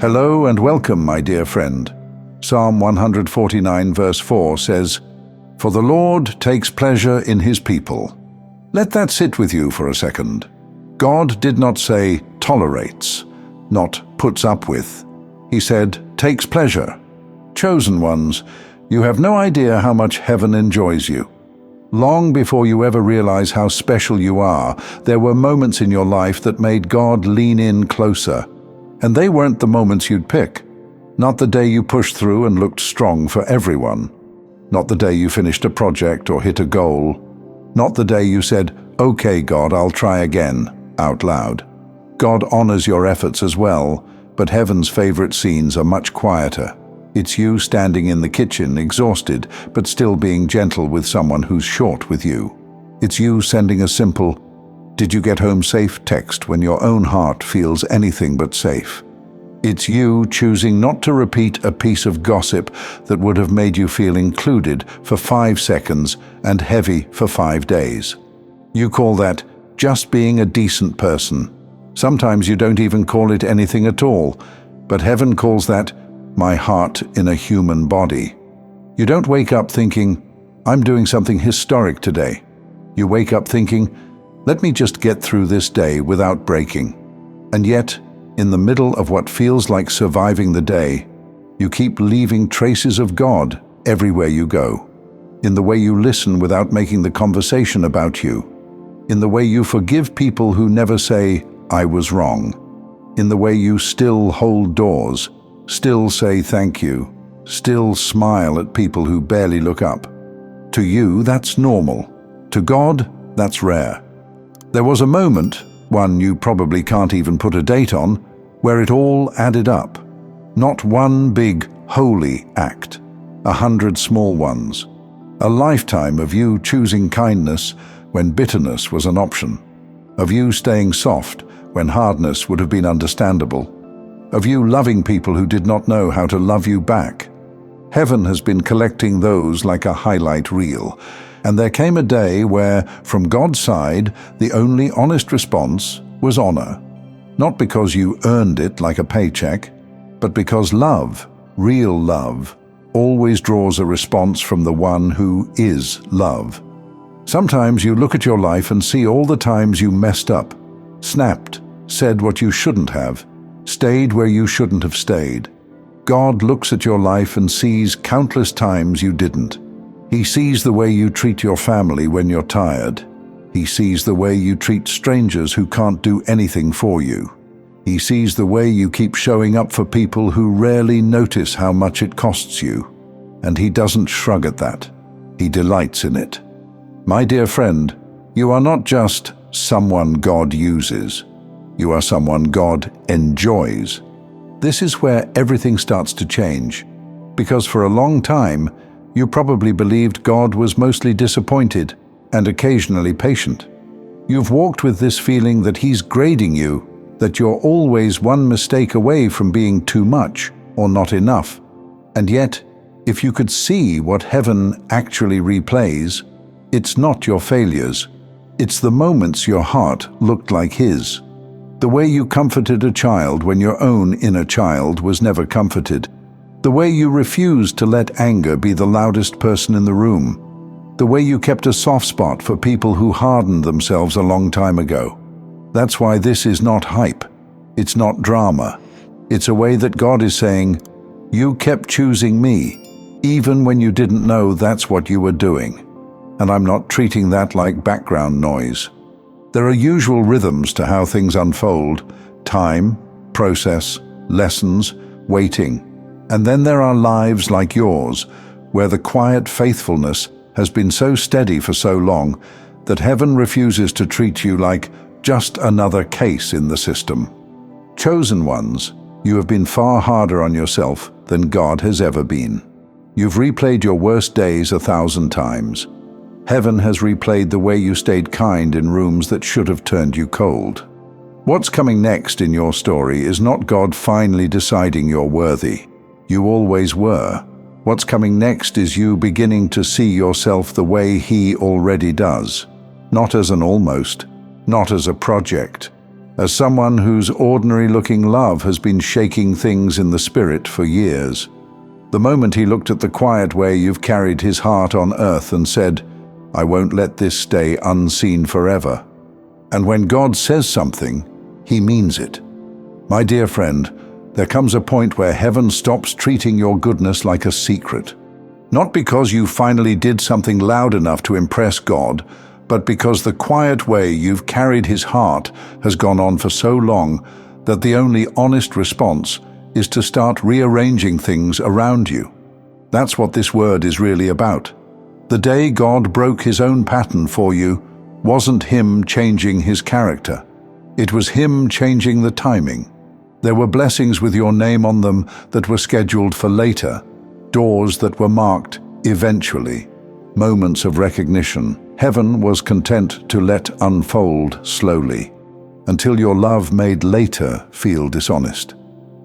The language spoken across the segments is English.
Hello and welcome, my dear friend. Psalm 149 verse 4 says, "For the Lord takes pleasure in his people." Let that sit with you for a second. God did not say tolerates, not puts up with. He said takes pleasure. Chosen ones, you have no idea how much heaven enjoys you. Long before you ever realize how special you are, there were moments in your life that made God lean in closer. And they weren't the moments you'd pick. Not the day you pushed through and looked strong for everyone. Not the day you finished a project or hit a goal. Not the day you said, "Okay, God, I'll try again," out loud. God honors your efforts as well, but heaven's favorite scenes are much quieter. It's you standing in the kitchen, exhausted, but still being gentle with someone who's short with you. It's you sending a simple, "Did you get home safe?" text when your own heart feels anything but safe. It's you choosing not to repeat a piece of gossip that would have made you feel included for 5 seconds and heavy for 5 days. You call that just being a decent person. Sometimes you don't even call it anything at all, but heaven calls that my heart in a human body. You don't wake up thinking, "I'm doing something historic today." You wake up thinking, "Let me just get through this day without breaking." And yet, in the middle of what feels like surviving the day, you keep leaving traces of God everywhere you go. In the way you listen without making the conversation about you. In the way you forgive people who never say, "I was wrong." In the way you still hold doors, still say thank you, still smile at people who barely look up. To you, that's normal. To God, that's rare. There was a moment, one you probably can't even put a date on, where it all added up. Not one big, holy act, 100 small ones. A lifetime of you choosing kindness when bitterness was an option. Of you staying soft when hardness would have been understandable. Of you loving people who did not know how to love you back. Heaven has been collecting those like a highlight reel. And there came a day where, from God's side, the only honest response was honor. Not because you earned it like a paycheck, but because love, real love, always draws a response from the one who is love. Sometimes you look at your life and see all the times you messed up, snapped, said what you shouldn't have, stayed where you shouldn't have stayed. God looks at your life and sees countless times you didn't. He sees the way you treat your family when you're tired. He sees the way you treat strangers who can't do anything for you. He sees the way you keep showing up for people who rarely notice how much it costs you. And he doesn't shrug at that. He delights in it. My dear friend, you are not just someone God uses. You are someone God enjoys. This is where everything starts to change. Because for a long time, you probably believed God was mostly disappointed and occasionally patient. You've walked with this feeling that he's grading you, that you're always one mistake away from being too much or not enough. And yet, if you could see what heaven actually replays, it's not your failures. It's the moments your heart looked like his. The way you comforted a child when your own inner child was never comforted. The way you refused to let anger be the loudest person in the room. The way you kept a soft spot for people who hardened themselves a long time ago. That's why this is not hype. It's not drama. It's a way that God is saying, "You kept choosing me, even when you didn't know that's what you were doing. And I'm not treating that like background noise." There are usual rhythms to how things unfold: time, process, lessons, waiting. And then there are lives like yours, where the quiet faithfulness has been so steady for so long that heaven refuses to treat you like just another case in the system. Chosen ones, you have been far harder on yourself than God has ever been. You've replayed your worst days 1,000 times. Heaven has replayed the way you stayed kind in rooms that should have turned you cold. What's coming next in your story is not God finally deciding you're worthy. You always were. What's coming next is you beginning to see yourself the way he already does. Not as an almost, not as a project, As someone whose ordinary-looking love has been shaking things in the spirit for years, the moment he looked at the quiet way you've carried his heart on earth and said, "I won't let this stay unseen forever." And when God says something, he means it. My dear friend, there comes a point where heaven stops treating your goodness like a secret. Not because you finally did something loud enough to impress God, but because the quiet way you've carried his heart has gone on for so long that the only honest response is to start rearranging things around you. That's what this word is really about. The day God broke his own pattern for you wasn't him changing his character. It was him changing the timing. There were blessings with your name on them that were scheduled for later, doors that were marked eventually, moments of recognition. Heaven was content to let unfold slowly, until your love made later feel dishonest.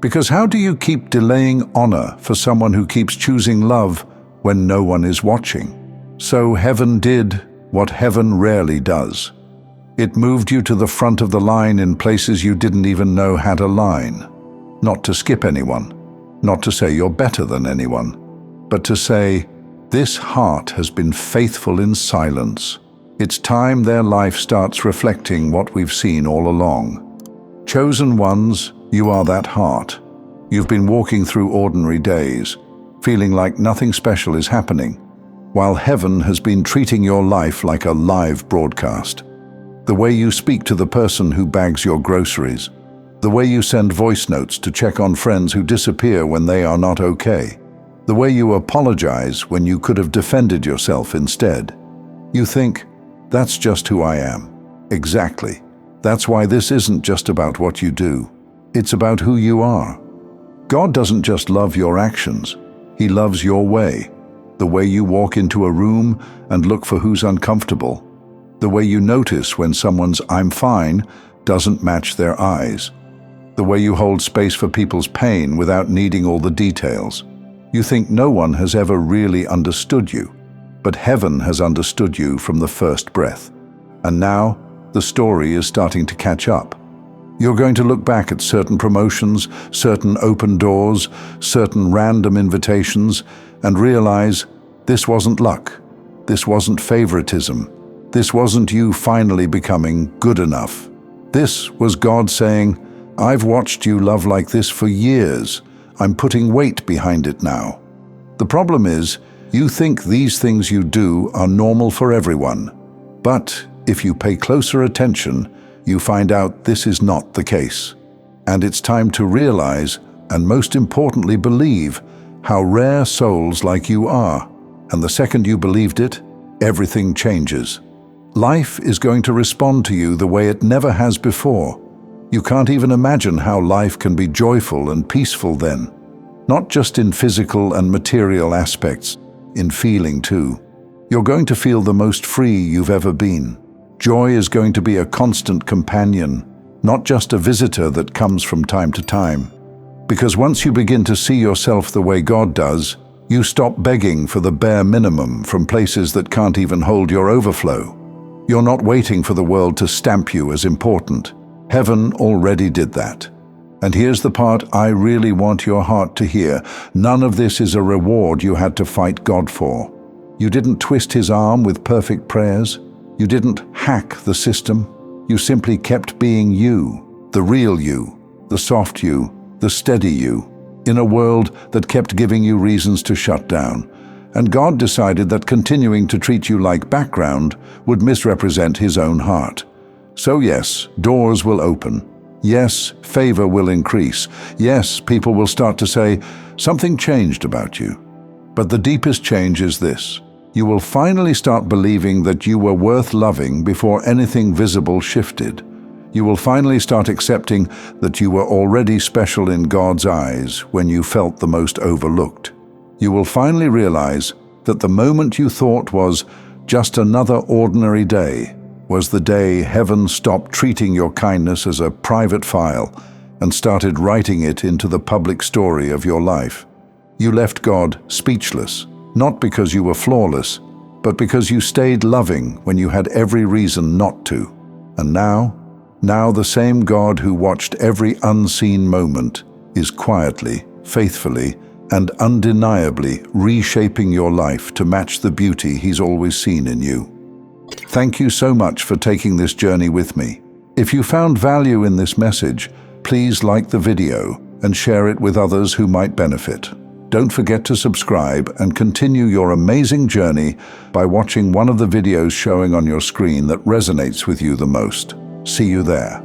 Because how do you keep delaying honor for someone who keeps choosing love when no one is watching? So heaven did what heaven rarely does. It moved you to the front of the line in places you didn't even know had a line. Not to skip anyone, not to say you're better than anyone, but to say, this heart has been faithful in silence. It's time their life starts reflecting what we've seen all along. Chosen ones, you are that heart. You've been walking through ordinary days, feeling like nothing special is happening, while heaven has been treating your life like a live broadcast. The way you speak to the person who bags your groceries, the way you send voice notes to check on friends who disappear when they are not okay, the way you apologize when you could have defended yourself instead. You think, that's just who I am. Exactly. That's why this isn't just about what you do. It's about who you are. God doesn't just love your actions. He loves your way. The way you walk into a room and look for who's uncomfortable. The way you notice when someone's "I'm fine" doesn't match their eyes. The way you hold space for people's pain without needing all the details. You think no one has ever really understood you, but heaven has understood you from the first breath. And now, the story is starting to catch up. You're going to look back at certain promotions, certain open doors, certain random invitations, and realize this wasn't luck, this wasn't favoritism, this wasn't you finally becoming good enough. This was God saying, I've watched you love like this for years. I'm putting weight behind it now. The problem is, you think these things you do are normal for everyone. But if you pay closer attention, you find out this is not the case. And it's time to realize, and most importantly believe, how rare souls like you are. And the second you believed it, everything changes. Life is going to respond to you the way it never has before. You can't even imagine how life can be joyful and peaceful then. Not just in physical and material aspects, in feeling too. You're going to feel the most free you've ever been. Joy is going to be a constant companion, not just a visitor that comes from time to time. Because once you begin to see yourself the way God does, you stop begging for the bare minimum from places that can't even hold your overflow. You're not waiting for the world to stamp you as important. Heaven already did that. And here's the part I really want your heart to hear. None of this is a reward you had to fight God for. You didn't twist his arm with perfect prayers. You didn't hack the system. You simply kept being you, the real you, the soft you, the steady you, in a world that kept giving you reasons to shut down. And God decided that continuing to treat you like background would misrepresent his own heart. So yes, doors will open. Yes, favor will increase. Yes, people will start to say, something changed about you. But the deepest change is this. You will finally start believing that you were worth loving before anything visible shifted. You will finally start accepting that you were already special in God's eyes when you felt the most overlooked. You will finally realize that the moment you thought was just another ordinary day was the day heaven stopped treating your kindness as a private file and started writing it into the public story of your life. You left God speechless, not because you were flawless, but because you stayed loving when you had every reason not to. And now Now the same God who watched every unseen moment is quietly, faithfully, and undeniably reshaping your life to match the beauty He's always seen in you. Thank you so much for taking this journey with me. If you found value in this message, please like the video and share it with others who might benefit. Don't forget to subscribe and continue your amazing journey by watching one of the videos showing on your screen that resonates with you the most. See you there.